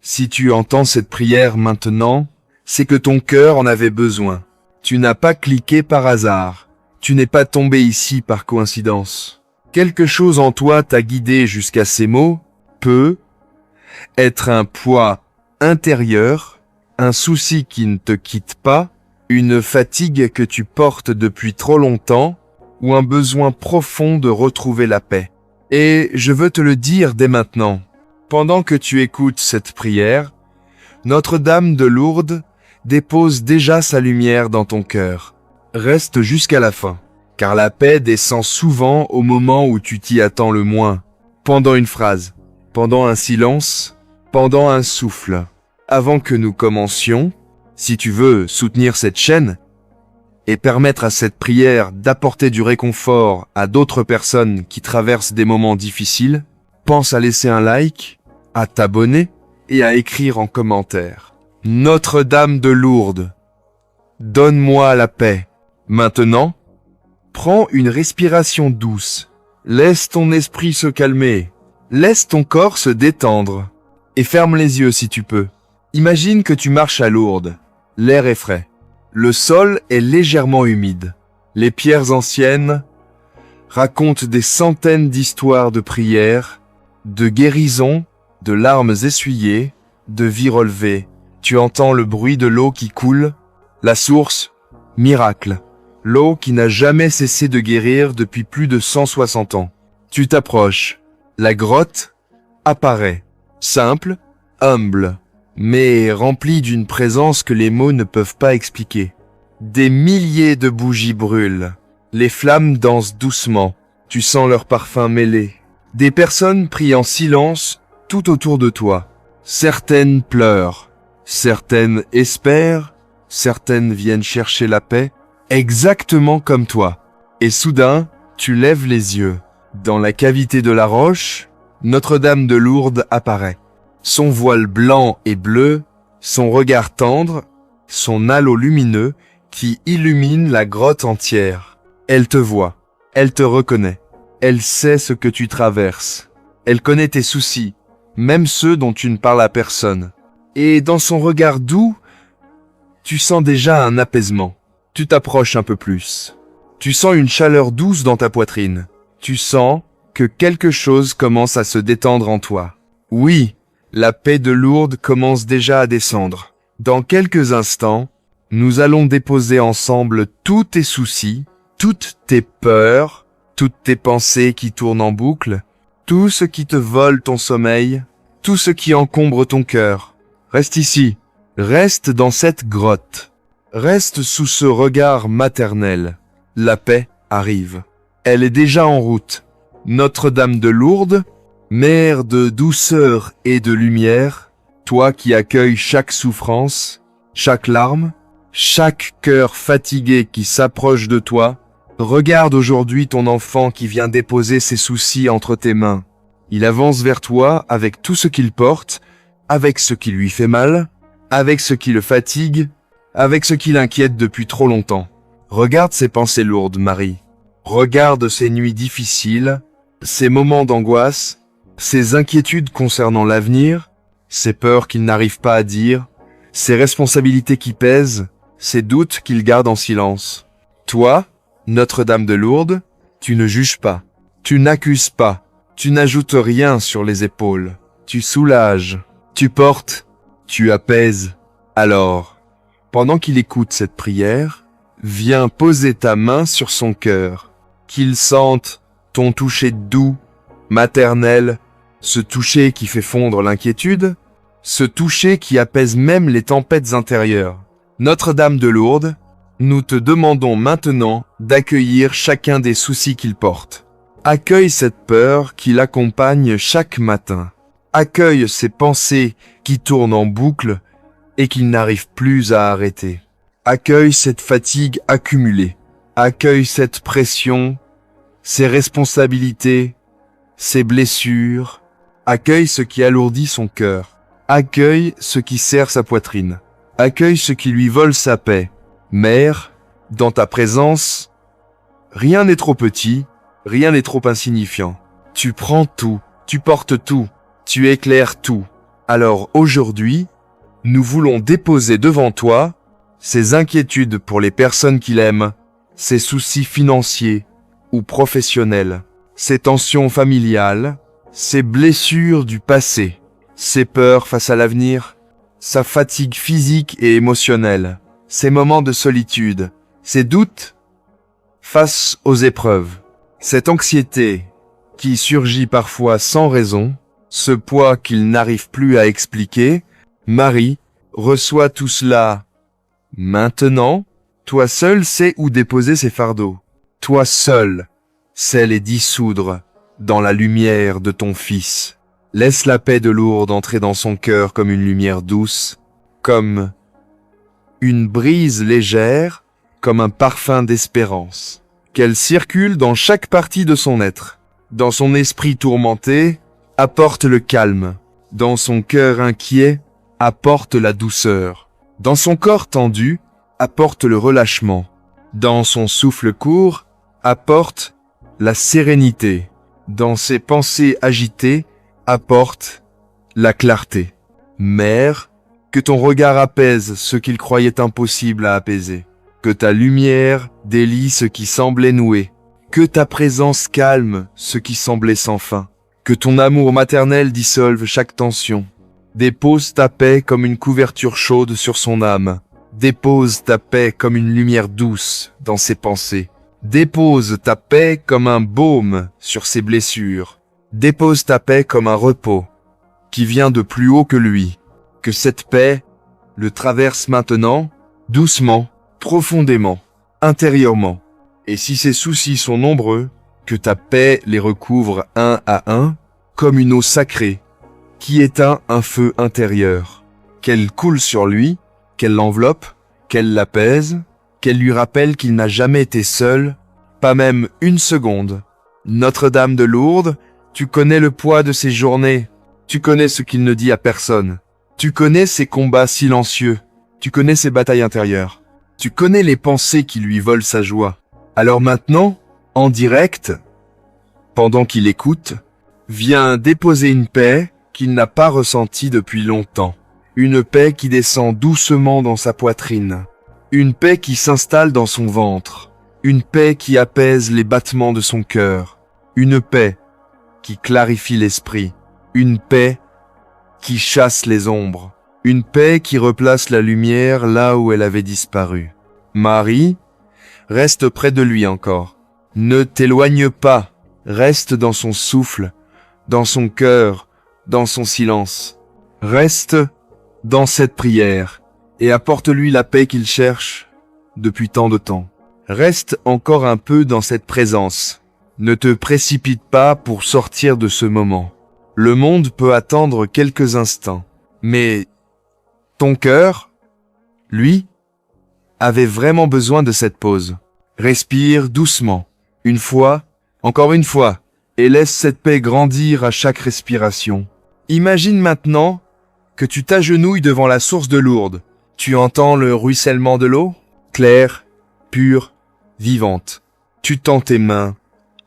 Si tu entends cette prière maintenant, c'est que ton cœur en avait besoin. Tu n'as pas cliqué par hasard. Tu n'es pas tombé ici par coïncidence. Quelque chose en toi t'a guidé jusqu'à ces mots, peut être un poids intérieur, un souci qui ne te quitte pas, une fatigue que tu portes depuis trop longtemps, ou un besoin profond de retrouver la paix. Et je veux te le dire dès maintenant, pendant que tu écoutes cette prière, Notre-Dame de Lourdes dépose déjà sa lumière dans ton cœur. Reste jusqu'à la fin, car la paix descend souvent au moment où tu t'y attends le moins, pendant une phrase, pendant un silence, pendant un souffle. Avant que nous commencions, si tu veux soutenir cette chaîne et permettre à cette prière d'apporter du réconfort à d'autres personnes qui traversent des moments difficiles, pense à laisser un like, à t'abonner et à écrire en commentaire. Notre-Dame de Lourdes, donne-moi la paix. Maintenant, prends une respiration douce. Laisse ton esprit se calmer. Laisse ton corps se détendre. Et ferme les yeux si tu peux. Imagine que tu marches à Lourdes. L'air est frais. Le sol est légèrement humide. Les pierres anciennes racontent des centaines d'histoires de prières, de guérisons, de larmes essuyées, de vies relevées. Tu entends le bruit de l'eau qui coule, la source, miracle. L'eau qui n'a jamais cessé de guérir depuis plus de 160 ans. Tu t'approches. La grotte apparaît. Simple, humble, mais remplie d'une présence que les mots ne peuvent pas expliquer. Des milliers de bougies brûlent. Les flammes dansent doucement. Tu sens leur parfum mêlé. Des personnes prient en silence tout autour de toi. Certaines pleurent. Certaines espèrent. Certaines viennent chercher la paix. Exactement comme toi. Et soudain, tu lèves les yeux. Dans la cavité de la roche, Notre-Dame de Lourdes apparaît. Son voile blanc et bleu, son regard tendre, son halo lumineux qui illumine la grotte entière. Elle te voit, elle te reconnaît, elle sait ce que tu traverses. Elle connaît tes soucis, même ceux dont tu ne parles à personne. Et dans son regard doux, tu sens déjà un apaisement. Tu t'approches un peu plus. Tu sens une chaleur douce dans ta poitrine. Tu sens que quelque chose commence à se détendre en toi. Oui, la paix de Lourdes commence déjà à descendre. Dans quelques instants, nous allons déposer ensemble tous tes soucis, toutes tes peurs, toutes tes pensées qui tournent en boucle, tout ce qui te vole ton sommeil, tout ce qui encombre ton cœur. Reste ici, reste dans cette grotte. Reste sous ce regard maternel. La paix arrive. Elle est déjà en route. Notre-Dame de Lourdes, mère de douceur et de lumière, toi qui accueilles chaque souffrance, chaque larme, chaque cœur fatigué qui s'approche de toi, regarde aujourd'hui ton enfant qui vient déposer ses soucis entre tes mains. Il avance vers toi avec tout ce qu'il porte, avec ce qui lui fait mal, avec ce qui le fatigue, avec ce qui l'inquiète depuis trop longtemps. Regarde ses pensées lourdes, Marie. Regarde ses nuits difficiles, ses moments d'angoisse, ses inquiétudes concernant l'avenir, ses peurs qu'il n'arrive pas à dire, ses responsabilités qui pèsent, ses doutes qu'il garde en silence. Toi, Notre-Dame de Lourdes, tu ne juges pas, tu n'accuses pas, tu n'ajoutes rien sur les épaules, tu soulages, tu portes, tu apaises. Alors, pendant qu'il écoute cette prière, viens poser ta main sur son cœur, qu'il sente ton toucher doux, maternel, ce toucher qui fait fondre l'inquiétude, ce toucher qui apaise même les tempêtes intérieures. Notre-Dame de Lourdes, nous te demandons maintenant d'accueillir chacun des soucis qu'il porte. Accueille cette peur qui l'accompagne chaque matin. Accueille ces pensées qui tournent en boucle et qu'il n'arrive plus à arrêter. Accueille cette fatigue accumulée. Accueille cette pression, ces responsabilités, ces blessures. Accueille ce qui alourdit son cœur. Accueille ce qui serre sa poitrine. Accueille ce qui lui vole sa paix. Mère, dans ta présence, rien n'est trop petit, rien n'est trop insignifiant. Tu prends tout, tu portes tout, tu éclaires tout. Alors aujourd'hui, nous voulons déposer devant toi ses inquiétudes pour les personnes qu'il aime, ses soucis financiers ou professionnels, ses tensions familiales, ses blessures du passé, ses peurs face à l'avenir, sa fatigue physique et émotionnelle, ses moments de solitude, ses doutes face aux épreuves, cette anxiété qui surgit parfois sans raison, ce poids qu'il n'arrive plus à expliquer. Marie reçoit tout cela. Maintenant, toi seul sais où déposer ces fardeaux. Toi seul sais les dissoudre dans la lumière de ton Fils. Laisse la paix de Lourdes entrer dans son cœur comme une lumière douce, comme une brise légère, comme un parfum d'espérance. Qu'elle circule dans chaque partie de son être. Dans son esprit tourmenté, apporte le calme. Dans son cœur inquiet, apporte la douceur. Dans son corps tendu, apporte le relâchement. Dans son souffle court, apporte la sérénité. Dans ses pensées agitées, apporte la clarté. Mère, que ton regard apaise ce qu'il croyait impossible à apaiser. Que ta lumière délie ce qui semblait noué. Que ta présence calme ce qui semblait sans fin. Que ton amour maternel dissolve chaque tension. Dépose ta paix comme une couverture chaude sur son âme. Dépose ta paix comme une lumière douce dans ses pensées. Dépose ta paix comme un baume sur ses blessures. Dépose ta paix comme un repos qui vient de plus haut que lui. Que cette paix le traverse maintenant, doucement, profondément, intérieurement. Et si ses soucis sont nombreux, que ta paix les recouvre un à un, comme une eau sacrée, qui éteint un feu intérieur. Qu'elle coule sur lui, qu'elle l'enveloppe, qu'elle l'apaise, qu'elle lui rappelle qu'il n'a jamais été seul, pas même une seconde. Notre-Dame de Lourdes, tu connais le poids de ses journées, tu connais ce qu'il ne dit à personne, tu connais ses combats silencieux, tu connais ses batailles intérieures, tu connais les pensées qui lui volent sa joie. Alors maintenant, en direct, pendant qu'il écoute, viens déposer une paix qu'il n'a pas ressentie depuis longtemps. Une paix qui descend doucement dans sa poitrine. Une paix qui s'installe dans son ventre. Une paix qui apaise les battements de son cœur. Une paix qui clarifie l'esprit. Une paix qui chasse les ombres. Une paix qui replace la lumière là où elle avait disparu. Marie, reste près de lui encore. Ne t'éloigne pas. Reste dans son souffle, dans son cœur, dans son silence. Reste dans cette prière et apporte-lui la paix qu'il cherche depuis tant de temps. Reste encore un peu dans cette présence. Ne te précipite pas pour sortir de ce moment. Le monde peut attendre quelques instants, mais ton cœur, lui, avait vraiment besoin de cette pause. Respire doucement, une fois, encore une fois, et laisse cette paix grandir à chaque respiration. Imagine maintenant que tu t'agenouilles devant la source de Lourdes. Tu entends le ruissellement de l'eau, claire, pure, vivante. Tu tends tes mains,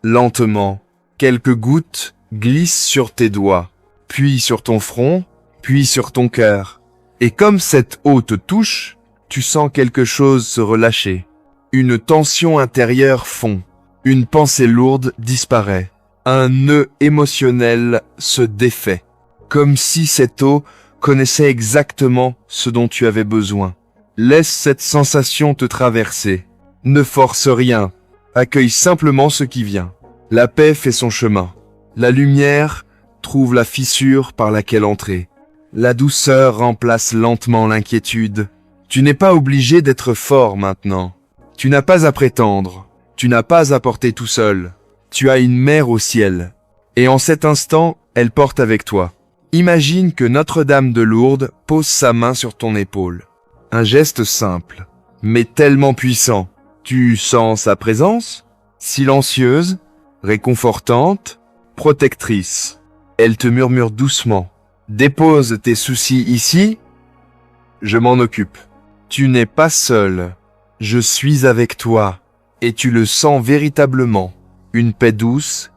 lentement. Quelques gouttes glissent sur tes doigts, puis sur ton front, puis sur ton cœur. Et comme cette eau te touche, tu sens quelque chose se relâcher. Une tension intérieure fond. Une pensée lourde disparaît. Un nœud émotionnel se défait. Comme si cette eau connaissait exactement ce dont tu avais besoin. Laisse cette sensation te traverser. Ne force rien. Accueille simplement ce qui vient. La paix fait son chemin. La lumière trouve la fissure par laquelle entrer. La douceur remplace lentement l'inquiétude. Tu n'es pas obligé d'être fort maintenant. Tu n'as pas à prétendre. Tu n'as pas à porter tout seul. Tu as une mère au ciel. Et en cet instant, elle porte avec toi. Imagine que Notre-Dame de Lourdes pose sa main sur ton épaule. Un geste simple, mais tellement puissant. Tu sens sa présence, silencieuse, réconfortante, protectrice. Elle te murmure doucement. Dépose tes soucis ici, je m'en occupe. Tu n'es pas seul, je suis avec toi, et tu le sens véritablement. Une paix douce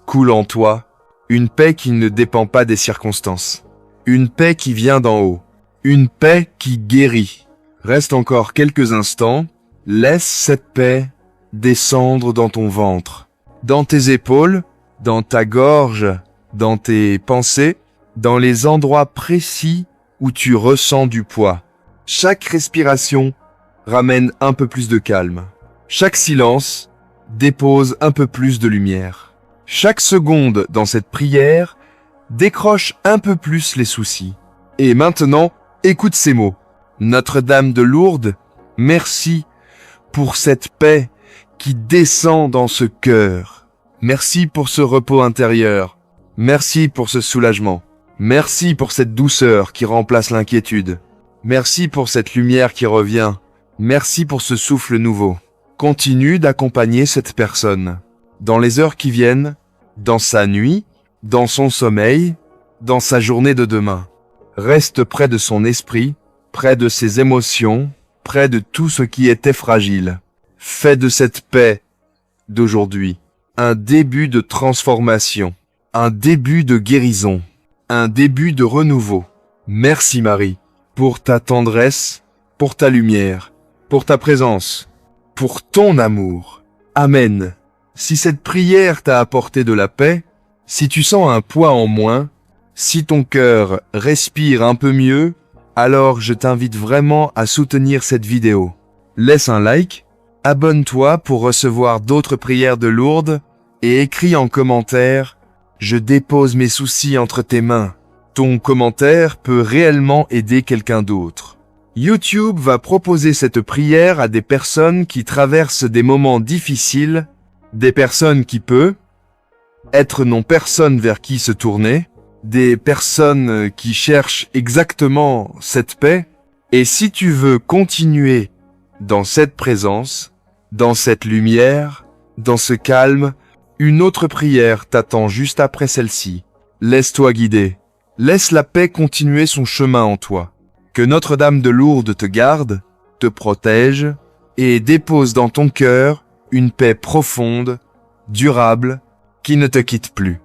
coule en toi, une paix qui ne dépend pas des circonstances. Une paix qui vient d'en haut. Une paix qui guérit. Reste encore quelques instants. Laisse cette paix descendre dans ton ventre, dans tes épaules, dans ta gorge, dans tes pensées, dans les endroits précis où tu ressens du poids. Chaque respiration ramène un peu plus de calme. Chaque silence dépose un peu plus de lumière. Chaque seconde dans cette prière décroche un peu plus les soucis. Et maintenant, écoute ces mots. Notre-Dame de Lourdes, merci pour cette paix qui descend dans ce cœur. Merci pour ce repos intérieur. Merci pour ce soulagement. Merci pour cette douceur qui remplace l'inquiétude. Merci pour cette lumière qui revient. Merci pour ce souffle nouveau. Continue d'accompagner cette personne dans les heures qui viennent, dans sa nuit, dans son sommeil, dans sa journée de demain. Reste près de son esprit, près de ses émotions, près de tout ce qui était fragile. Fais de cette paix d'aujourd'hui un début de transformation, un début de guérison, un début de renouveau. Merci Marie, pour ta tendresse, pour ta lumière, pour ta présence, pour ton amour. Amen. Si cette prière t'a apporté de la paix, si tu sens un poids en moins, si ton cœur respire un peu mieux, alors je t'invite vraiment à soutenir cette vidéo. Laisse un like, abonne-toi pour recevoir d'autres prières de Lourdes et écris en commentaire « Je dépose mes soucis entre tes mains ». Ton commentaire peut réellement aider quelqu'un d'autre. YouTube va proposer cette prière à des personnes qui traversent des moments difficiles, des personnes qui n'ont personne vers qui se tourner, des personnes qui cherchent exactement cette paix. Et si tu veux continuer dans cette présence, dans cette lumière, dans ce calme, une autre prière t'attend juste après celle-ci. Laisse-toi guider. Laisse la paix continuer son chemin en toi. Que Notre-Dame de Lourdes te garde, te protège et dépose dans ton cœur une paix profonde, durable, qui ne te quitte plus.